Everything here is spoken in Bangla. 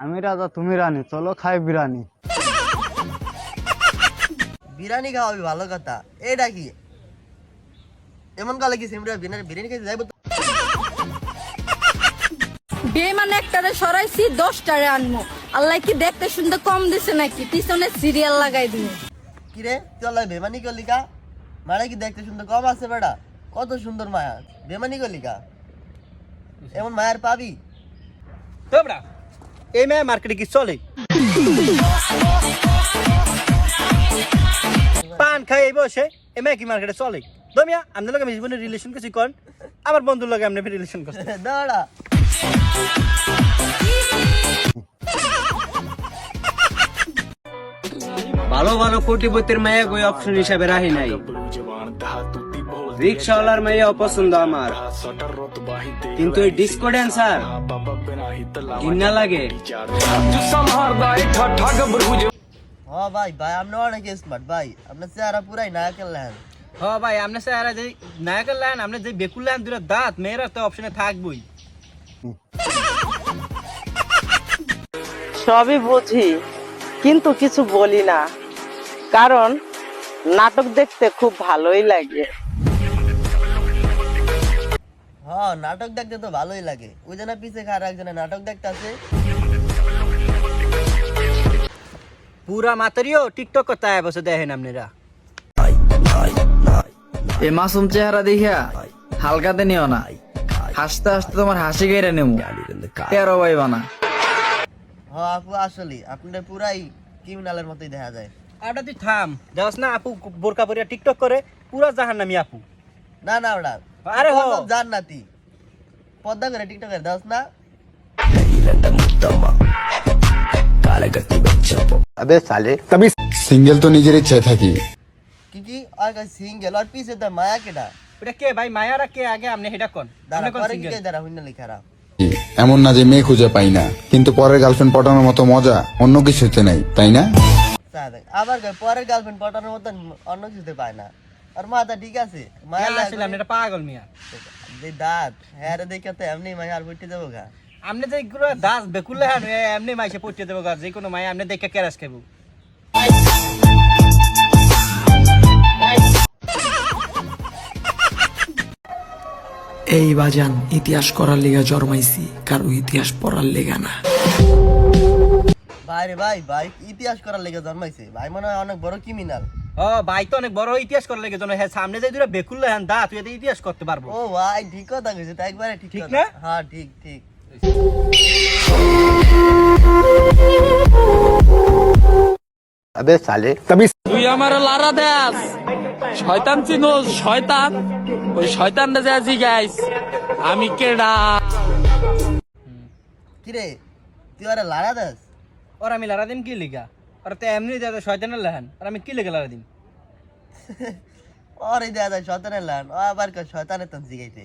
আমি রাজা তুমি রানী, চলো খাই বিরিয়ানি। বিরিয়ানি খাওয়াবি ভালো কথা, এটা কি এমন কালে কি সিমরা বিরিয়ানি খেতে যাইব? বেমান একটারে সরাইছি 10টারে আনমু। আল্লাহ কি দেখতে শুনতে কম দিছে নাকি? পিছনে সিরিয়াল লাগাই দিমু। কিরে চল বেমানি কলিকা, মারা কি দেখতে শুনতে কম আছে বেটা? কত সুন্দর মায়া, বেমানি কলিকা এমন মায়ার পাবি? তো বড়া এই মেয়ে মার্কেটে কি চলে? পান খাই বসে এই মেয়ে কি মার্কেটে চলে? দমিয়া আমাদের লগে জীবনের রিলেশন কিছু কোন, আমার বন্ধুর লগে আমরা রিলেশন করতে দাঁড়া। ভালো ভালো কোটিপতির মায়া কই অপশন হিসাবে রাখি নাই। রিক্সাওয়ালার মায়া অপছন্দ আমার, কিন্তু এই ডিস্কো ড্যান্সার ঘৃণা লাগে। হ্যাঁ ভাই ভাই আপনি অনেক স্মার্ট ভাই, আপনার চেহারা পুরাই নায়কের লেন। হ ভাই আপনার স্যার যে নায়কের লাইন আপনি যে বেকুল লাইন দুটো দাঁত মেয়েরা তো অপশনে থাকবই। সবই বুঝি কিন্তু কিছু বলি না, কারণ নাটক দেখতে খুব ভালোই লাগে। হ্যাঁ নাটক দেখতে তো ভালোই লাগে, ওই জন্য পিছে খার একজনে নাটক দেখতে আছে। পুরা মাতারিও টিকটক করতে বসে দেখেন আপনারা। এই মাসুম চেহারা দেখিয়া হালকাতে নিও না, হাসতে হাসতে তোমার হাসি কেড়ে নেবো, তেরো ভাই বানা। হ্যাঁ আপু আসলে আপনার পুরাই ক্রিমিনালের মতোই দেখা যায়। আটা তুই থাম, দেওয়াস না আপু বোরকা পরিয়া টিকটক করে পুরা জাহান্নামী আপু। না না ওটা আরে হো জান নাতি পদ্মা করে টিকটকের দাস না। সিঙ্গেল তো নিজের ইচ্ছায় থাকি। কি কি আর সিঙ্গেল আর পিছে তো মায়া কেডা? ওটা কে ভাই মায়ারা কে আগে আপনি হেডা কোন? দাঁড়া আপনি কোন পরে কি সিঙ্গেল? দাঁড়া হইনা লিখারা। এমন না যে মেয়ে খুঁজে পাই না, কিন্তু পরের গার্লফ্রেন্ড পটানোর মতো মজা অন্য কিছুতে নাই, তাই না? আবার পরের গার্লফ্রেন্ড পটানোর মতন অন্য কিছুতে পায় না। আর মাথা ঠিক আছে, মায়া আসলে আপনি এটা পাগল মিয়া। যে দাঁত হ্যাঁ দেখে তো এমনি মায়া আর বইতে যাবো গা। আপনি যে গুলো দাস বেকুল লাইন এমনি মাইসে পড়তে দেবো গা, যে কোনো মায়া আপনি দেখে কেরাস খাবো। এই বাজান ইতিহাস করার লেগা জন্মাইছি, কারো ইতিহাস পড়ার লেগা না। ভাই রে ভাই ভাই ইতিহাস করার লেগে জন্মাইছে, ভাই মনে হয় অনেক বড় ক্রিমিনাল। ও ভাই তো অনেক বড় ইতিহাস করার লেগে জন্য হ্যাঁ সামনে যে দুটো বেকুল লাইন দা তুই এতে ইতিহাস করতে পারবো। ও ভাই ঠিক কথা কইছে, তাই একবারে ঠিক ঠিক কথা। না? হ্যাঁ ঠিক ঠিক। তুই আমার লারা দেস শয়তান চিনোস? শয়তান, ওই শয়তানটা যে আছি গাইস আমি কেডা। কিরে তুই আরে লাড়া দাস? আর আমি লারা দিম কি লিগা? আর তো এমনি দাদা শয়তানের লাহান, আর আমি কি লেগে লারা দিম? ওরে দাদা শয়তানের লান, ও আবার শয়তানের তন জিগাইতে।